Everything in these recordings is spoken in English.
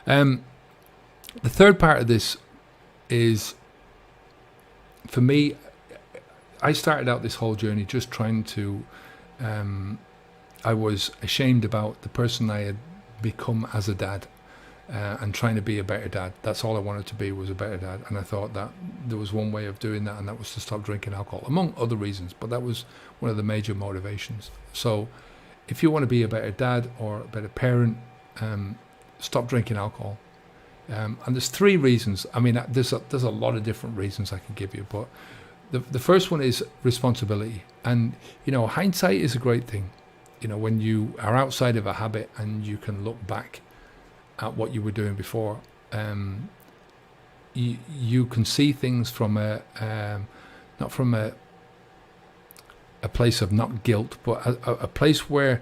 The third part of this is, for me, I started out this whole journey just trying to, I was ashamed about the person I had become as a dad, and trying to be a better dad. That's all I wanted to be, was a better dad. And I thought that there was one way of doing that, and that was to stop drinking alcohol, among other reasons. But that was one of the major motivations. So if you want to be a better dad or a better parent, stop drinking alcohol. And there's three reasons. I mean, there's a lot of different reasons I can give you, but the first one is responsibility. And, hindsight is a great thing. When you are outside of a habit and you can look back at what you were doing before, you can see things from not from a place of not guilt, but a place where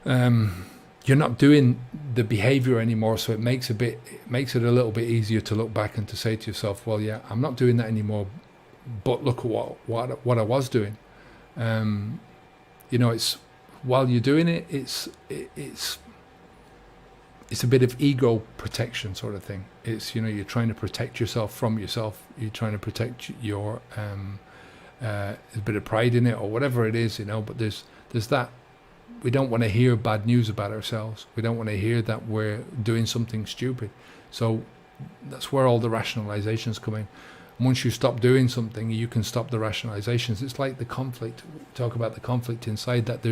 you're not doing the behavior anymore. So it makes it a little bit easier to look back and to say to yourself, well, yeah, I'm not doing that anymore, but look at what I was doing. It's, while you're doing it, it's a bit of ego protection sort of thing. It's, you're trying to protect yourself from yourself. You're trying to protect your there's a bit of pride in it, or whatever it is, but there's that. We don't want to hear bad news about ourselves. We don't want to hear that we're doing something stupid. So that's where all the rationalizations come in. And once you stop doing something, you can stop the rationalizations. It's like the conflict. Talk about the conflict inside that.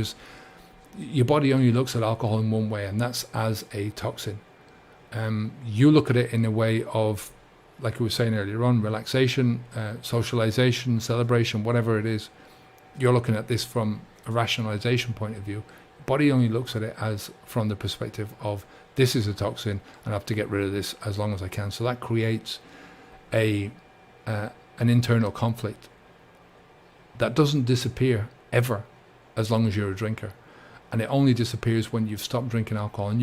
Your body only looks at alcohol in one way, and that's as a toxin. You look at it in a way of, like I was saying earlier on, relaxation, socialization, celebration, whatever it is. You're looking at this from a rationalization point of view. Body only looks at it as from the perspective of, this is a toxin and I have to get rid of this as long as I can. So that creates an internal conflict that doesn't disappear ever as long as you're a drinker. And it only disappears when you've stopped drinking alcohol and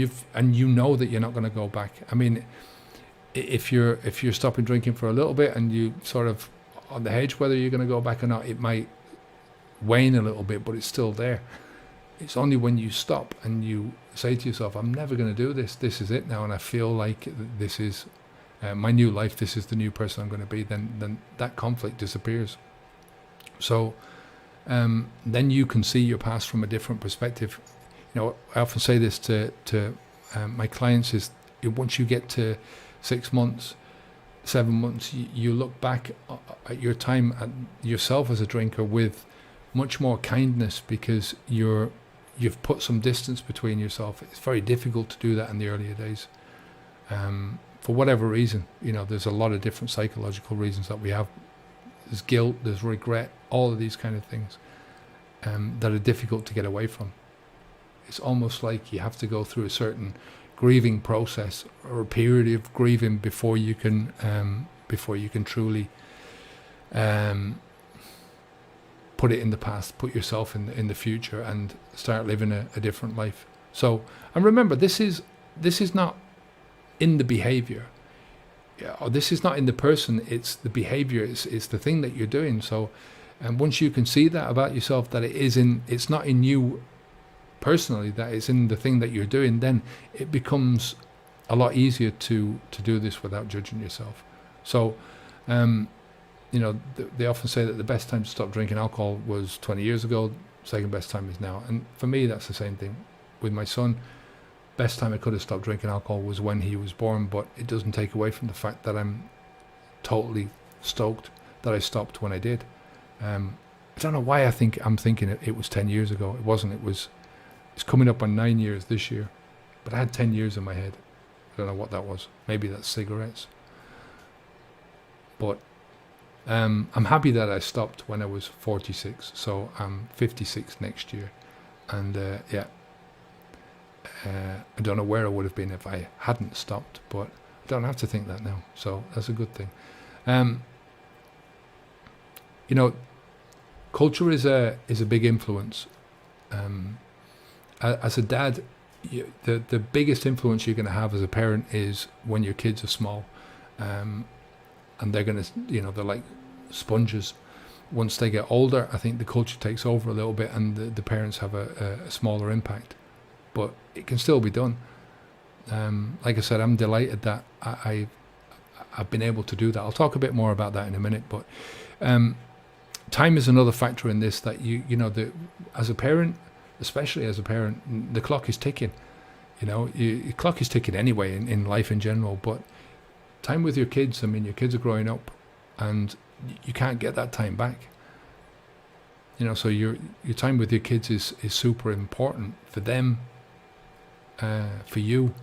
you know that you're not going to go back. I mean, if you're stopping drinking for a little bit and you sort of on the hedge whether you're going to go back or not, it might wane a little bit, but it's still there. It's only when you stop and you say to yourself, I'm never going to do this. This is it now, and I feel like this is my new life. This is the new person I'm going to be. Then that conflict disappears. So then you can see your past from a different perspective. I often say this to my clients: is once you get to 6 months, 7 months, you look back at your time at yourself as a drinker with much more kindness, because you've put some distance between yourself. It's very difficult to do that in the earlier days, for whatever reason. There's a lot of different psychological reasons that we have. There's guilt, there's regret, all of these kind of things that are difficult to get away from. It's almost like you have to go through a certain grieving process or a period of grieving before you can truly put it in the past, put yourself in the future, and start living a different life. So, and remember, this is not in the behavior, or this is not in the person. It's the behavior. It's the thing that you're doing. So, and once you can see that about yourself, that it's not in you personally, that it's in the thing that you're doing, then it becomes a lot easier to do this without judging yourself. So, they often say that the best time to stop drinking alcohol was 20 years ago. Second best time is now. And for me, that's the same thing with my son. Best time I could have stopped drinking alcohol was when he was born, but it doesn't take away from the fact that I'm totally stoked that I stopped when I did. I don't know why I'm thinking it was 10 years ago. It wasn't. It's coming up on 9 years this year, but I had 10 years in my head. I don't know what that was. Maybe that's cigarettes. But I'm happy that I stopped when I was 46, so I'm 56 next year, and I don't know where I would have been if I hadn't stopped, but I don't have to think that now, so that's a good thing. Culture is a big influence. As a dad, the biggest influence you're going to have as a parent is when your kids are small. And they're going to, they're like sponges. Once they get older, I think the culture takes over a little bit, and the parents have a smaller impact. But it can still be done. Like I said, I'm delighted that I've been able to do that. I'll talk a bit more about that in a minute, but time is another factor in this, that you know, as a parent, especially as a parent, the clock is ticking. You know, your clock is ticking anyway in life in general, but time with your kids, I mean, your kids are growing up and you can't get that time back. You know, so your time with your kids is super important for them, for you.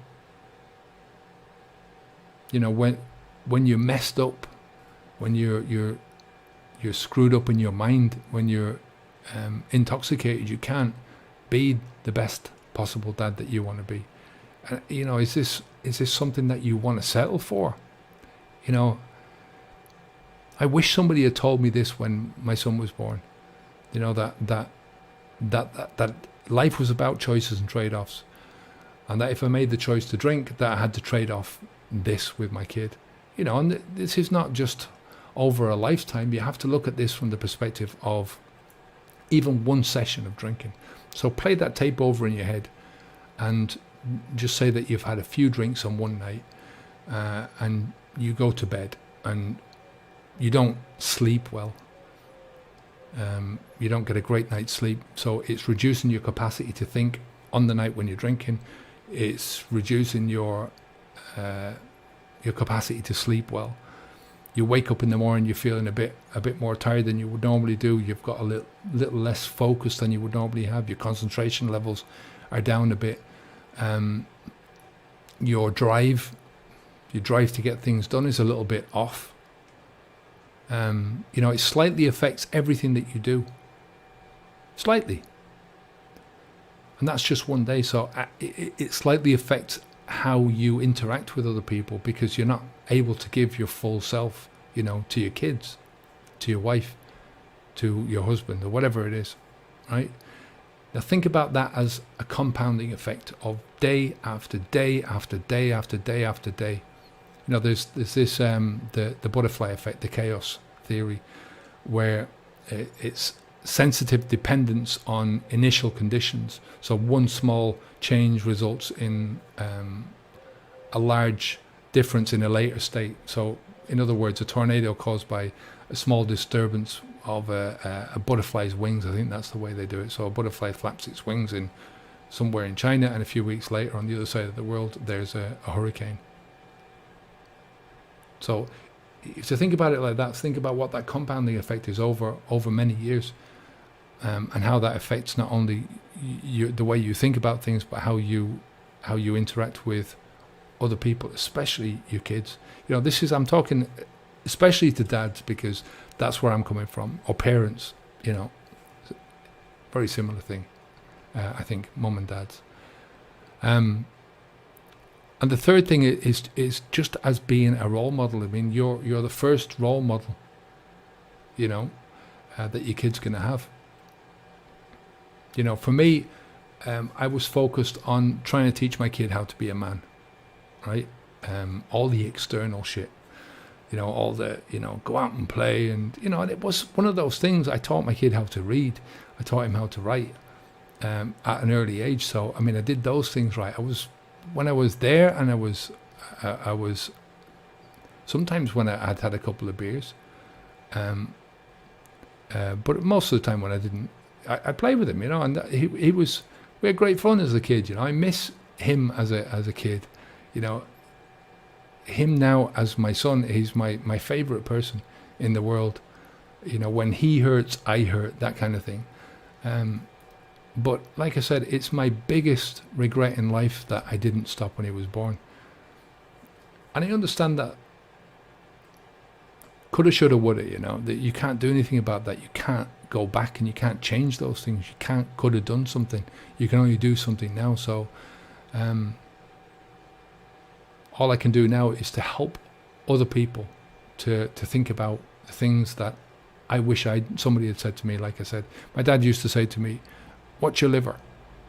You know, when you're messed up, when you're screwed up in your mind, when you're intoxicated, you can't be the best possible dad that you want to be. You know, is this something that you want to settle for? You know, I wish somebody had told me this when my son was born. You know, that life was about choices and trade-offs, and that if I made the choice to drink, that I had to trade off this with my kid. You know, and this is not just over a lifetime. You have to look at this from the perspective of even one session of drinking. So play that tape over in your head and just say that you've had a few drinks on one night, and you go to bed and you don't sleep well. You don't get a great night's sleep. So it's reducing your capacity to think on the night when you're drinking. It's reducing your capacity to sleep well. You wake up in the morning, you're feeling a bit more tired than you would normally do. You've got a little less focus than you would normally have. Your concentration levels are down a bit. Your drive to get things done is a little bit off. You know, it slightly affects everything that you do. Slightly. And that's just one day. So it slightly affects how you interact with other people, because you're not able to give your full self, you know, to your kids, to your wife, to your husband, or whatever it is, right? Now think about that as a compounding effect of day after day after day after day after day. You know, there's this the butterfly effect, the chaos theory, where it's sensitive dependence on initial conditions. So one small change results in a large difference in a later state. So in other words, a tornado caused by a small disturbance of a butterfly's wings. I think that's the way they do it. So a butterfly flaps its wings in somewhere in China, and a few weeks later on the other side of the world there's a hurricane. So if you think about it like that, think about what that compounding effect is over many years, and how that affects not only the way you think about things, but how you interact with other people, especially your kids. You know, I'm talking especially to dads, because that's where I'm coming from, or parents. You know, very similar thing. I think mum and dads. And the third thing is just as being a role model. I mean, you're the first role model, you know, that your kid's going to have. You know, for me, I was focused on trying to teach my kid how to be a man, right? All the external shit, you know, all the, you know, go out and play. And, you know, and it was one of those things. I taught my kid how to read. I taught him how to write at an early age. So, I mean, I did those things right. When I was there, and I was sometimes when I had a couple of beers, but most of the time when I didn't, I played with him, you know, and we had great fun as a kid, you know. I miss him as a kid, you know. Him now as my son, he's my favorite person in the world. You know, when he hurts, I hurt, that kind of thing. But like I said, it's my biggest regret in life that I didn't stop when he was born. And I understand that coulda, shoulda, woulda, you know, that you can't do anything about that. You can't go back and you can't change those things. You could have done something. You can only do something now. So all I can do now is to help other people to think about the things that I wish somebody had said to me. Like I said, my dad used to say to me, watch your liver,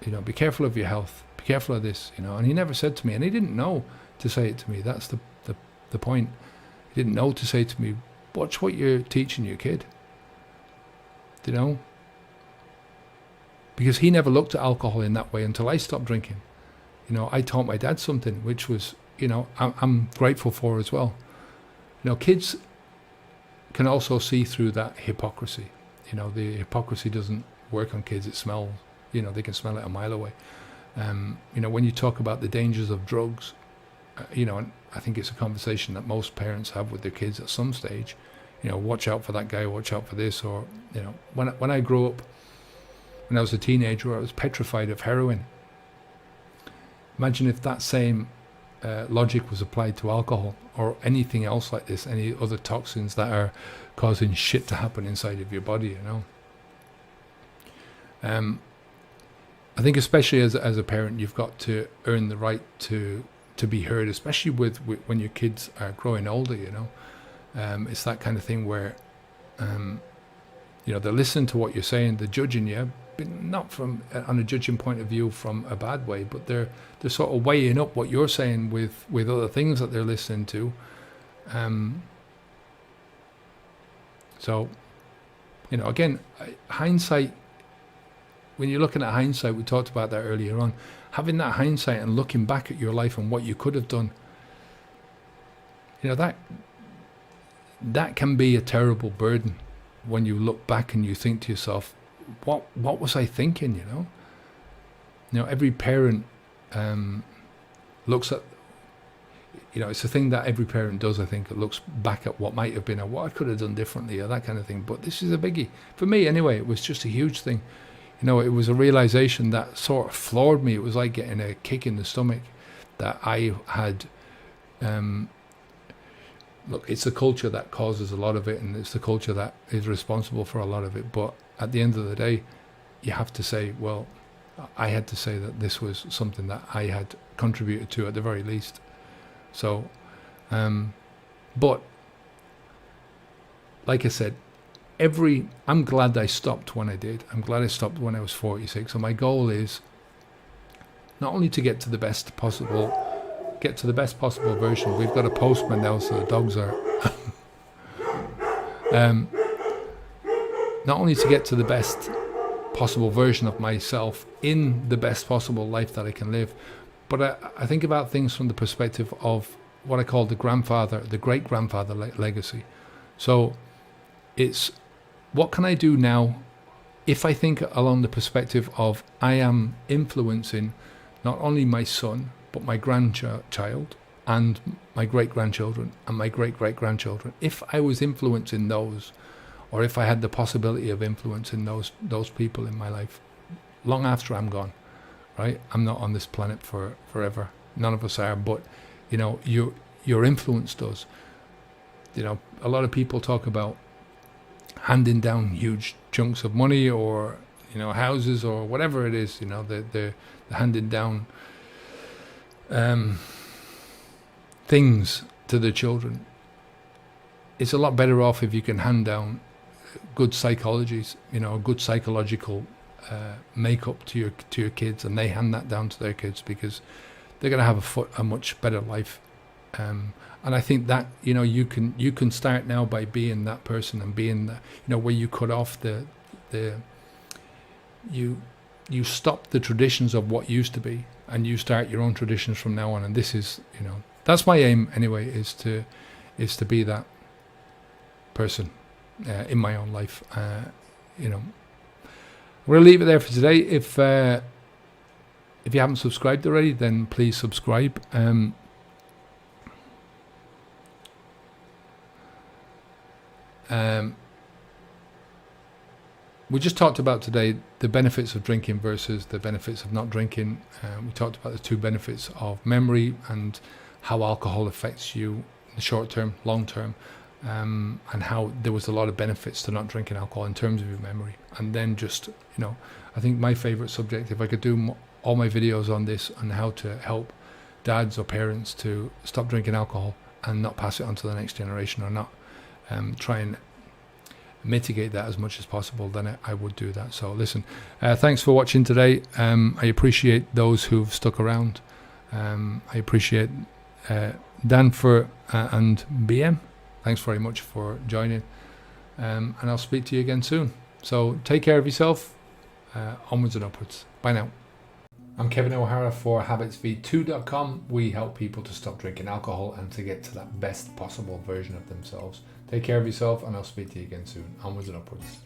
you know, be careful of your health, be careful of this, you know. And he never said to me, and he didn't know to say it to me. That's the point. He didn't know to say to me, watch what you're teaching your kid, you know, because he never looked at alcohol in that way until I stopped drinking. I taught my dad something, which was, I'm grateful for as well. Kids can also see through that hypocrisy. The hypocrisy doesn't work on kids. It smells, they can smell it a mile away. When you talk about the dangers of drugs, and I think it's a conversation that most parents have with their kids at some stage. Watch out for that guy, watch out for this, or, when I grew up, when I was a teenager, I was petrified of heroin. Imagine if that same logic was applied to alcohol or anything else like this, any other toxins that are causing shit to happen inside of your body, I think especially as a parent, you've got to earn the right to be heard, especially with when your kids are growing older, It's that kind of thing where, they're listening to what you're saying, they're judging you, but not from on a judging point of view from a bad way, but they're sort of weighing up what you're saying with other things that they're listening to. So, again, hindsight, when you're looking at hindsight, we talked about that earlier on, having that hindsight and looking back at your life and what you could have done, that can be a terrible burden when you look back and you think to yourself, what was I thinking, every parent looks at, it's a thing that every parent does, I think. It looks back at what might have been or what I could have done differently or that kind of thing. But this is a biggie. For me, anyway, it was just a huge thing. It was a realization that sort of floored me. It was like getting a kick in the stomach that I had. Look, it's the culture that causes a lot of it, and it's the culture that is responsible for a lot of it. But at the end of the day, you have to say, well, I had to say that this was something that I had contributed to at the very least. So, but like I said, I'm glad I stopped when I did. I'm glad I stopped when I was 46. So my goal is not only to get to the best possible version. We've got a postman now, so the dogs are. Not only to get to the best possible version of myself in the best possible life that I can live, but I think about things from the perspective of what I call the great-grandfather legacy. So it's, what can I do now if I think along the perspective of I am influencing not only my son, but my grandchild and my great-grandchildren and my great-great-grandchildren. If I was influencing those, or if I had the possibility of influencing those people in my life long after I'm gone, right? I'm not on this planet forever. None of us are, but your influence does. A lot of people talk about handing down huge chunks of money or houses or whatever it is. They're handing down things to the children. It's a lot better off if you can hand down good psychologies, good psychological makeup to your kids, and they hand that down to their kids, because they're going to have a much better life. And I think that you can start now by being that person and being where you cut off you stop the traditions of what used to be, and you start your own traditions from now on. And this is that's my aim anyway, is to be that person in my own life. We'll leave it there for today. If you haven't subscribed already, then please subscribe. We just talked about today the benefits of drinking versus the benefits of not drinking. We talked about the two benefits of memory and how alcohol affects you in the short term, long term, and how there was a lot of benefits to not drinking alcohol in terms of your memory. And then just, I think my favorite subject, if I could do all my videos on this, on how to help dads or parents to stop drinking alcohol and not pass it on to the next generation, or not try and mitigate that as much as possible, then I would do that. So listen, thanks for watching today. I appreciate those who've stuck around. I appreciate Dan and BM. Thanks very much for joining, and I'll speak to you again soon. So take care of yourself. Onwards and upwards. Bye now. I'm Kevin O'Hara for habitsv2.com. We help people to stop drinking alcohol and to get to that best possible version of themselves. Take care of yourself, and I'll speak to you again soon. Onwards and upwards.